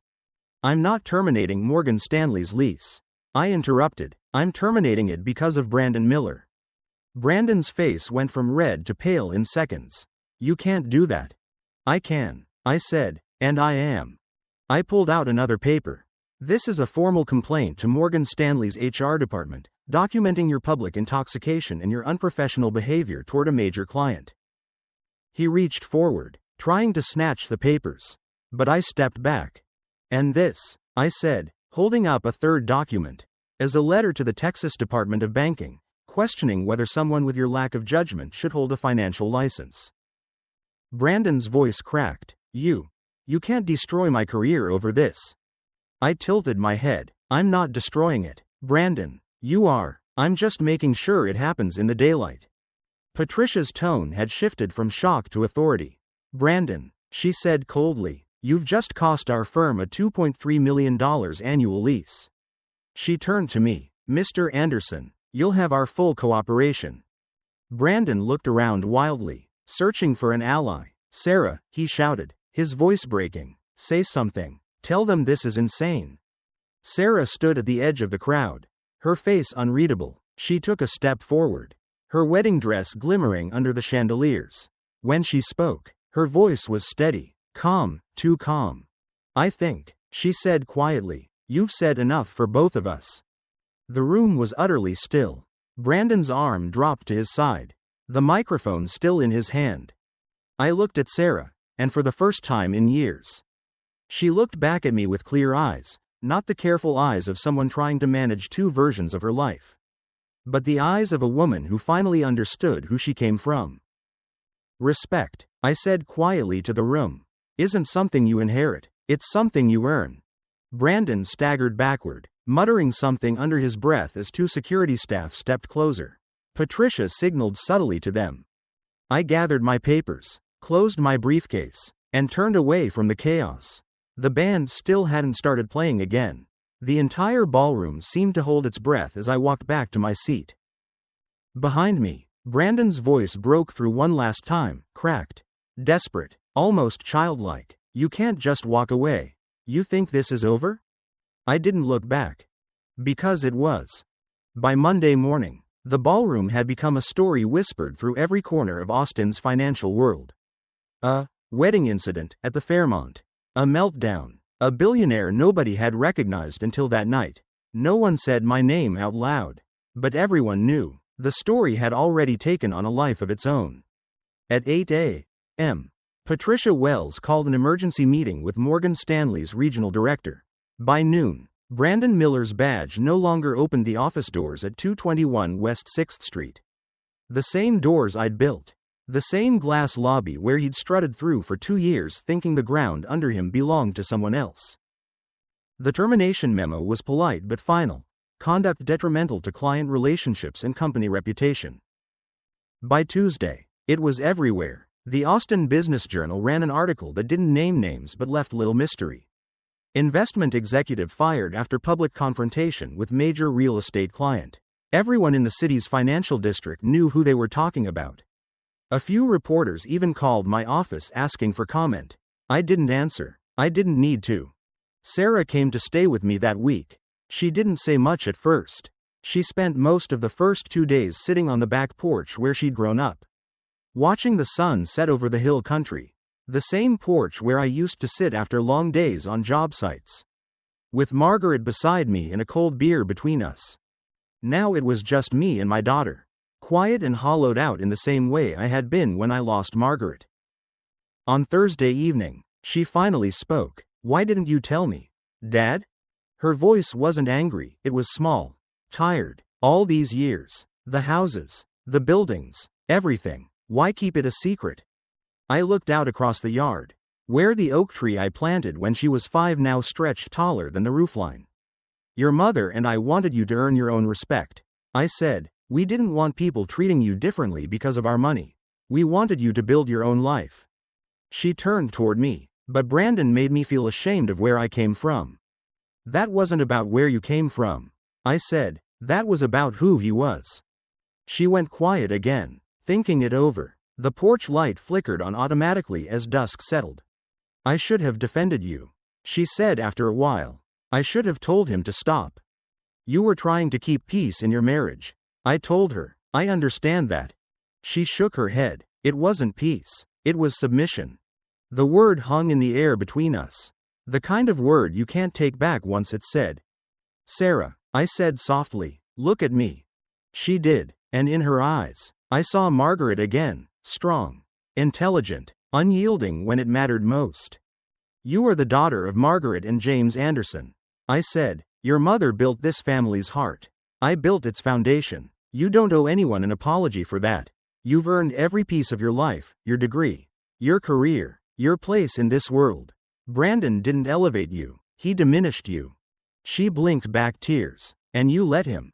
I'm not terminating Morgan Stanley's lease. I interrupted. I'm terminating it because of Brandon Miller. Brandon's face went from red to pale in seconds. You can't do that. I can, I said, and I am. I pulled out another paper. This is a formal complaint to Morgan Stanley's HR department, documenting your public intoxication and your unprofessional behavior toward a major client. He reached forward, trying to snatch the papers, but I stepped back. And this, I said, holding up a third document, is a letter to the Texas Department of Banking, questioning whether someone with your lack of judgment should hold a financial license. Brandon's voice cracked. You can't destroy my career over this. I tilted my head. I'm not destroying it, Brandon. You are. I'm just making sure it happens in the daylight. Patricia's tone had shifted from shock to authority. Brandon, she said coldly, you've just cost our firm a $2.3 million annual lease. She turned to me. Mr. Anderson, you'll have our full cooperation. Brandon looked around wildly, searching for an ally. Sarah, he shouted, his voice breaking. Say something. Tell them this is insane. Sarah stood at the edge of the crowd, her face unreadable. She took a step forward, her wedding dress glimmering under the chandeliers. When she spoke, her voice was steady, calm, too calm. I think, she said quietly, you've said enough for both of us. The room was utterly still. Brandon's arm dropped to his side, the microphone still in his hand. I looked at Sarah, and for the first time in years, she looked back at me with clear eyes, not the careful eyes of someone trying to manage two versions of her life, but the eyes of a woman who finally understood who she came from. Respect, I said quietly to the room, isn't something you inherit, it's something you earn. Brandon staggered backward, muttering something under his breath as two security staff stepped closer. Patricia signaled subtly to them. I gathered my papers, closed my briefcase, and turned away from the chaos. The band still hadn't started playing again. The entire ballroom seemed to hold its breath as I walked back to my seat. Behind me, Brandon's voice broke through one last time, cracked, desperate, almost childlike. You can't just walk away. You think this is over? I didn't look back. Because it was. By Monday morning, the ballroom had become a story whispered through every corner of Austin's financial world. A wedding incident at the Fairmont. A meltdown. A billionaire nobody had recognized until that night. No one said my name out loud. But everyone knew. The story had already taken on a life of its own. At 8 a.m., Patricia Wells called an emergency meeting with Morgan Stanley's regional director. By noon, Brandon Miller's badge no longer opened the office doors at 221 West 6th Street. The same doors I'd built. The same glass lobby where he'd strutted through for 2 years thinking the ground under him belonged to someone else. The termination memo was polite but final. Conduct detrimental to client relationships and company reputation. By Tuesday, it was everywhere. The Austin Business Journal ran an article that didn't name names but left little mystery. Investment executive fired after public confrontation with major real estate client. Everyone in the city's financial district knew who they were talking about. A few reporters even called my office asking for comment. I didn't answer. I didn't need to. Sarah came to stay with me that week. She didn't say much at first. She spent most of the first 2 days sitting on the back porch where she'd grown up, watching the sun set over the hill country. The same porch where I used to sit after long days on job sites, with Margaret beside me and a cold beer between us. Now it was just me and my daughter, quiet and hollowed out in the same way I had been when I lost Margaret. On Thursday evening, she finally spoke. "Why didn't you tell me, Dad?" Her voice wasn't angry, it was small, tired. "All these years, the houses, the buildings, everything. Why keep it a secret?" I looked out across the yard, where the oak tree I planted when she was 5 now stretched taller than the roofline. "Your mother and I wanted you to earn your own respect," I said. "We didn't want people treating you differently because of our money. We wanted you to build your own life." She turned toward me. "But Brandon made me feel ashamed of where I came from." "That wasn't about where you came from," I said. "That was about who he was." She went quiet again, thinking it over. The porch light flickered on automatically as dusk settled. "I should have defended you," she said after a while. "I should have told him to stop. You were trying to keep peace in your marriage." I told her. "I understand that." She shook her head. "It wasn't peace. It was submission." The word hung in the air between us. The kind of word you can't take back once it's said. "Sarah," I said softly, "look at me." She did, and in her eyes, I saw Margaret again, strong, intelligent, unyielding when it mattered most. "You are the daughter of Margaret and James Anderson," I said. "Your mother built this family's heart. I built its foundation. You don't owe anyone an apology for that. You've earned every piece of your life, your degree, your career, your place in this world. Brandon didn't elevate you, he diminished you." She blinked back tears. "And you let him."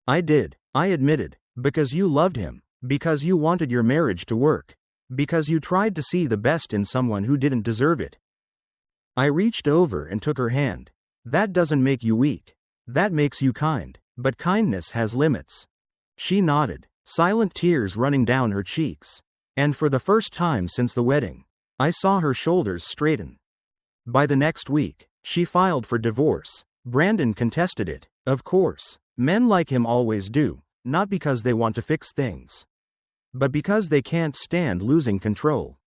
"I did," I admitted. "Because you loved him. Because you wanted your marriage to work. Because you tried to see the best in someone who didn't deserve it." I reached over and took her hand. "That doesn't make you weak. That makes you kind. But kindness has limits." She nodded, silent tears running down her cheeks. And for the first time since the wedding, I saw her shoulders straighten. By the next week, she filed for divorce. Brandon contested it. Of course, men like him always do, not because they want to fix things, but because they can't stand losing control.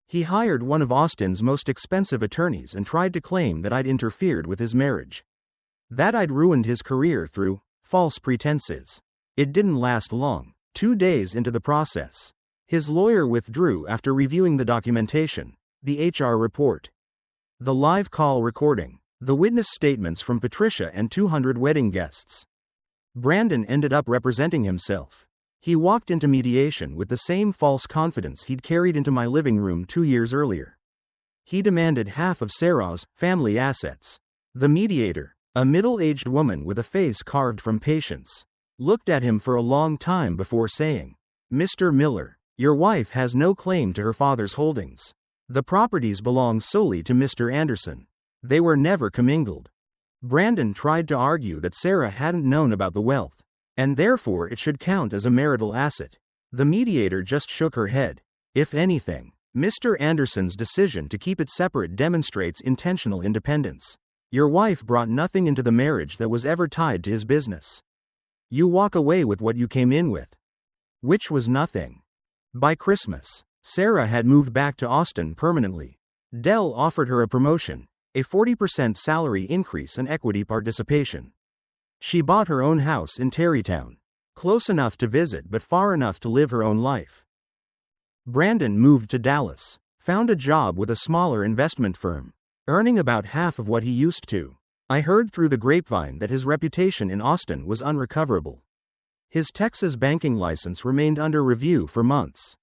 He hired one of Austin's most expensive attorneys and tried to claim that I'd interfered with his marriage, that I'd ruined his career through false pretenses. It didn't last long. 2 days into the process, his lawyer withdrew after reviewing the documentation, the HR report, the live call recording, the witness statements from Patricia and 200 wedding guests. Brandon ended up representing himself. He walked into mediation with the same false confidence he'd carried into my living room 2 years earlier. He demanded half of Sarah's family assets. The mediator, a middle-aged woman with a face carved from patience, looked at him for a long time before saying, "Mr. Miller, your wife has no claim to her father's holdings. The properties belong solely to Mr. Anderson. They were never commingled." Brandon tried to argue that Sarah hadn't known about the wealth, and therefore it should count as a marital asset. The mediator just shook her head. "If anything, Mr. Anderson's decision to keep it separate demonstrates intentional independence. Your wife brought nothing into the marriage that was ever tied to his business. You walk away with what you came in with." Which was nothing. By Christmas, Sarah had moved back to Austin permanently. Dell offered her a promotion, a 40% salary increase and equity participation. She bought her own house in Tarrytown. Close enough to visit but far enough to live her own life. Brandon moved to Dallas, found a job with a smaller investment firm, earning about half of what he used to. I heard through the grapevine that his reputation in Austin was unrecoverable. His Texas banking license remained under review for months.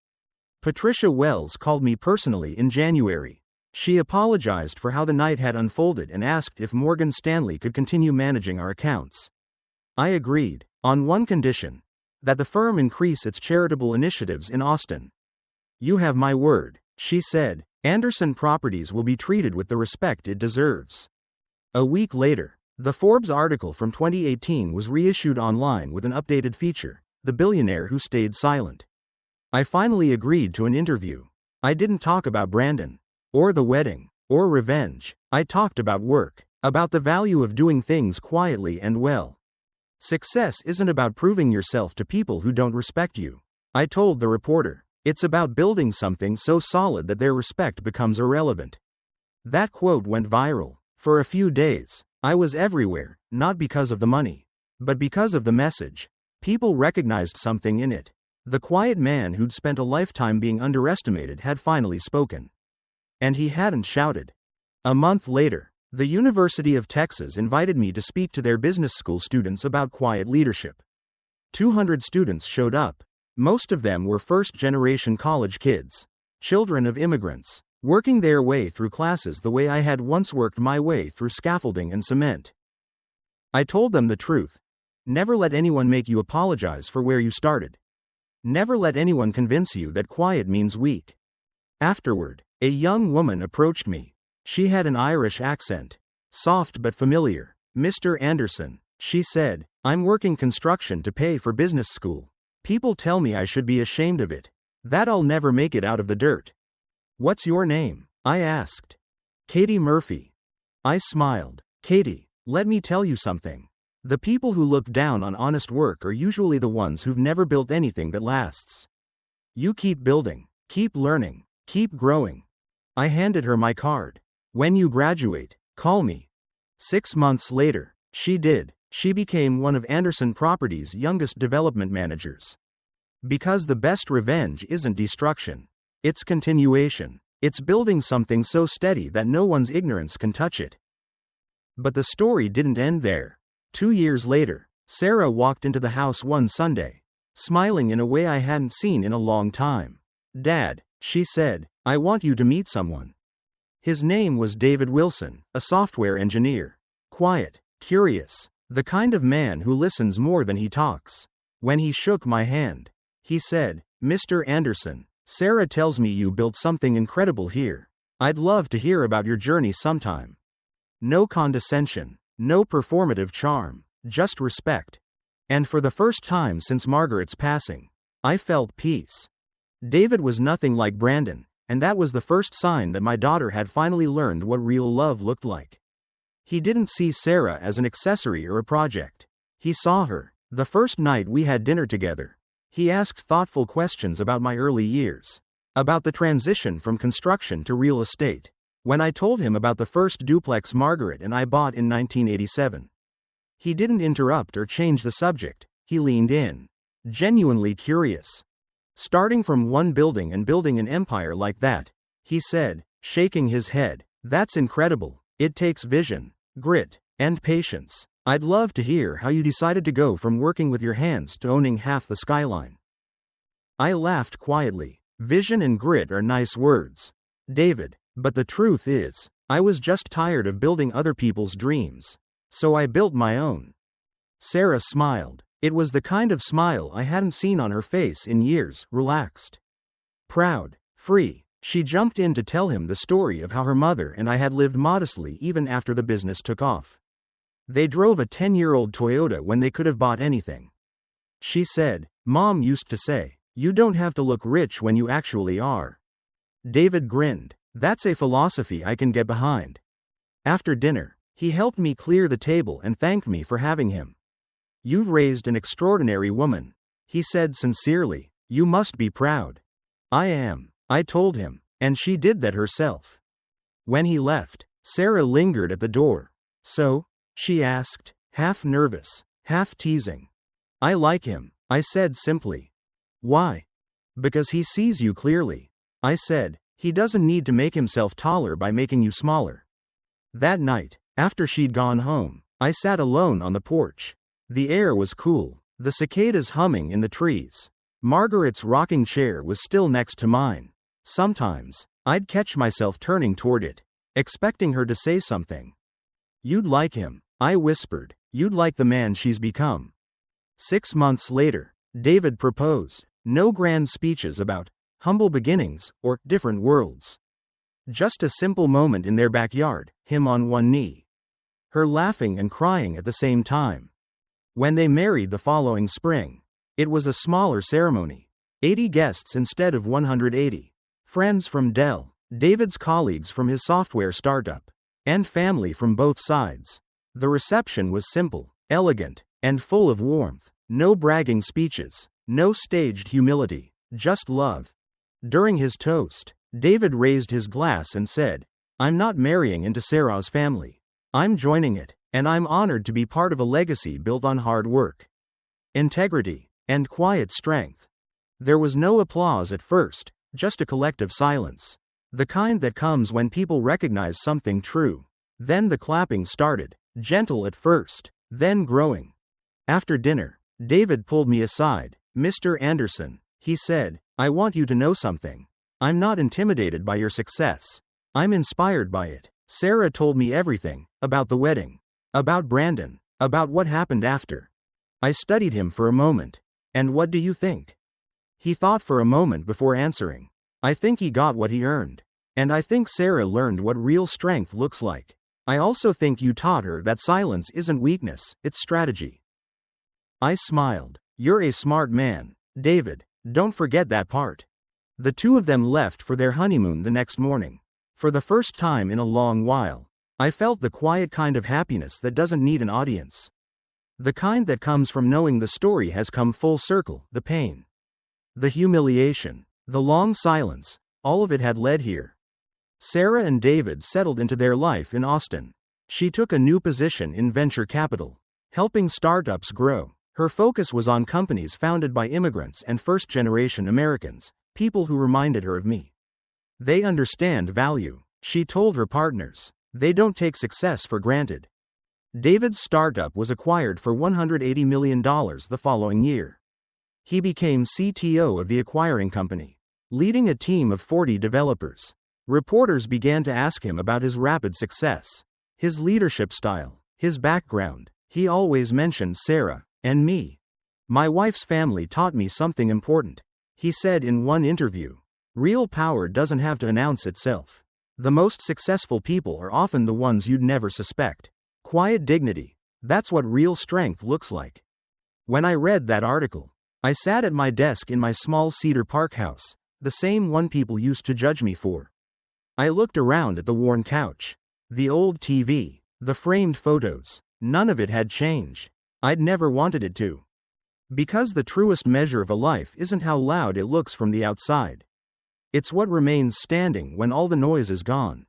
Patricia Wells called me personally in January. She apologized for how the night had unfolded and asked if Morgan Stanley could continue managing our accounts. I agreed, on one condition: that the firm increase its charitable initiatives in Austin. "You have my word," she said. "Anderson Properties will be treated with the respect it deserves." A week later, the Forbes article from 2018 was reissued online with an updated feature: "The Billionaire Who Stayed Silent." I finally agreed to an interview. I didn't talk about Brandon, or the wedding, or revenge. I talked about work, about the value of doing things quietly and well. Success isn't about proving yourself to people who don't respect you, I told the reporter. It's about building something so solid that their respect becomes irrelevant. That quote went viral. For a few days, I was everywhere, not because of the money, but because of the message. People recognized something in it. The quiet man who'd spent a lifetime being underestimated had finally spoken. And he hadn't shouted. A month later, the University of Texas invited me to speak to their business school students about quiet leadership. 200 students showed up. Most of them were first-generation college kids, children of immigrants, working their way through classes the way I had once worked my way through scaffolding and cement. I told them the truth. Never let anyone make you apologize for where you started. Never let anyone convince you that quiet means weak. Afterward, a young woman approached me. She had an Irish accent, soft but familiar. "Mr. Anderson," she said, "I'm working construction to pay for business school. People tell me I should be ashamed of it, that I'll never make it out of the dirt." "What's your name?" I asked. "Katie Murphy." I smiled. "Katie, let me tell you something. The people who look down on honest work are usually the ones who've never built anything that lasts. You keep building, keep learning, keep growing." I handed her my card. "When you graduate, call me." 6 months later, she did. She became one of Anderson Properties' youngest development managers. Because the best revenge isn't destruction. It's continuation. It's building something so steady that no one's ignorance can touch it. But the story didn't end there. 2 years later, Sarah walked into the house one Sunday, smiling in a way I hadn't seen in a long time. "Dad," she said, "I want you to meet someone." His name was David Wilson, a software engineer. Quiet, curious, the kind of man who listens more than he talks. When he shook my hand, he said, "Mr. Anderson, Sarah tells me you built something incredible here. I'd love to hear about your journey sometime." No condescension, no performative charm, just respect. And for the first time since Margaret's passing, I felt peace. David was nothing like Brandon, and that was the first sign that my daughter had finally learned what real love looked like. He didn't see Sarah as an accessory or a project. He saw her. The first night we had dinner together, he asked thoughtful questions about my early years, about the transition from construction to real estate. When I told him about the first duplex Margaret and I bought in 1987, he didn't interrupt or change the subject. He leaned in, genuinely curious. "Starting from one building and building an empire like that," he said, shaking his head, "that's incredible. It takes vision, grit, and patience. I'd love to hear how you decided to go from working with your hands to owning half the skyline." I laughed quietly. Vision and grit are nice words, David, but the truth is, I was just tired of building other people's dreams. So I built my own. Sarah smiled. It was the kind of smile I hadn't seen on her face in years, relaxed, proud, free. She jumped in to tell him the story of how her mother and I had lived modestly even after the business took off. They drove a 10-year-old Toyota when they could have bought anything. She said, "Mom used to say, you don't have to look rich when you actually are." David grinned. "That's a philosophy I can get behind." After dinner, he helped me clear the table and thanked me for having him. "You've raised an extraordinary woman," he said sincerely. "You must be proud." "I am," I told him, "and she did that herself." When he left, Sarah lingered at the door. "So?" she asked, half nervous, half teasing. I like him, I said simply. Why? Because he sees you clearly. I said, he doesn't need to make himself taller by making you smaller. That night, after she'd gone home, I sat alone on the porch. The air was cool, the cicadas humming in the trees. Margaret's rocking chair was still next to mine. Sometimes, I'd catch myself turning toward it, expecting her to say something. You'd like him, I whispered. You'd like the man she's become. 6 months later, David proposed. No grand speeches about humble beginnings or different worlds. Just a simple moment in their backyard, him on one knee, her laughing and crying at the same time. When they married the following spring, it was a smaller ceremony. 80 guests instead of 180. Friends from Dell, David's colleagues from his software startup, and family from both sides. The reception was simple, elegant, and full of warmth. No bragging speeches, no staged humility, just love. During his toast, David raised his glass and said, I'm not marrying into Sarah's family. I'm joining it, and I'm honored to be part of a legacy built on hard work, integrity, and quiet strength. There was no applause at first, just a collective silence. The kind that comes when people recognize something true. Then the clapping started, gentle at first, then growing. After dinner, David pulled me aside. Mr. Anderson, he said, I want you to know something. I'm not intimidated by your success. I'm inspired by it. Sarah told me everything, about the wedding, about Brandon, about what happened after. I studied him for a moment. And what do you think? He thought for a moment before answering. I think he got what he earned. And I think Sarah learned what real strength looks like. I also think you taught her that silence isn't weakness, it's strategy. I smiled. You're a smart man, David. Don't forget that part. The two of them left for their honeymoon the next morning. For the first time in a long while, I felt the quiet kind of happiness that doesn't need an audience. The kind that comes from knowing the story has come full circle, the pain, the humiliation, the long silence, all of it had led here. Sarah and David settled into their life in Austin. She took a new position in venture capital, helping startups grow. Her focus was on companies founded by immigrants and first-generation Americans, people who reminded her of me. They understand value, she told her partners. They don't take success for granted. David's startup was acquired for $180 million the following year. He became CTO of the acquiring company, leading a team of 40 developers. Reporters began to ask him about his rapid success, his leadership style, his background. He always mentioned Sarah and me. My wife's family taught me something important, he said in one interview. Real power doesn't have to announce itself. The most successful people are often the ones you'd never suspect. Quiet dignity. That's what real strength looks like. When I read that article, I sat at my desk in my small Cedar Park house, the same one people used to judge me for. I looked around at the worn couch, the old TV, the framed photos. None of it had changed. I'd never wanted it to. Because the truest measure of a life isn't how loud it looks from the outside. It's what remains standing when all the noise is gone.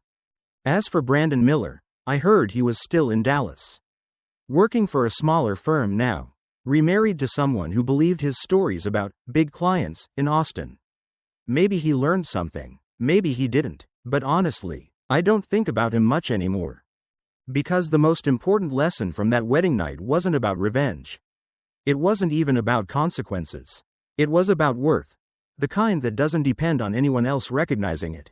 As for Brandon Miller, I heard he was still in Dallas, working for a smaller firm now, remarried to someone who believed his stories about big clients in Austin. Maybe he learned something, maybe he didn't, but honestly, I don't think about him much anymore. Because the most important lesson from that wedding night wasn't about revenge. It wasn't even about consequences. It was about worth. The kind that doesn't depend on anyone else recognizing it.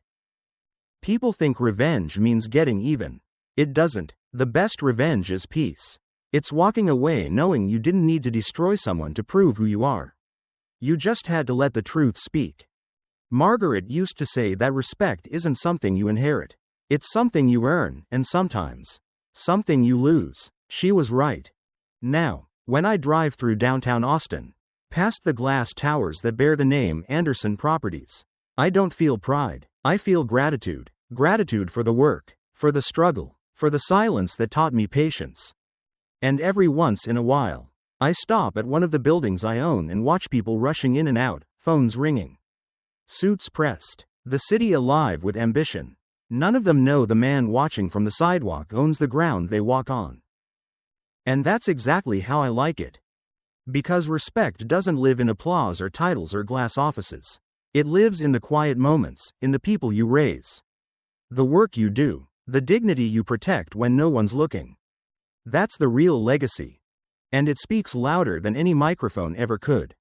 People think revenge means getting even. It doesn't. The best revenge is peace. It's walking away knowing you didn't need to destroy someone to prove who you are. You just had to let the truth speak. Margaret used to say that respect isn't something you inherit. It's something you earn, and sometimes, something you lose. She was right. Now, when I drive through downtown Austin, past the glass towers that bear the name Anderson Properties, I don't feel pride. I feel gratitude. Gratitude for the work, for the struggle, for the silence that taught me patience. And every once in a while, I stop at one of the buildings I own and watch people rushing in and out, phones ringing, suits pressed, the city alive with ambition. None of them know the man watching from the sidewalk owns the ground they walk on. And that's exactly how I like it. Because respect doesn't live in applause or titles or glass offices. It lives in the quiet moments, in the people you raise, the work you do, the dignity you protect when no one's looking. That's the real legacy. And it speaks louder than any microphone ever could.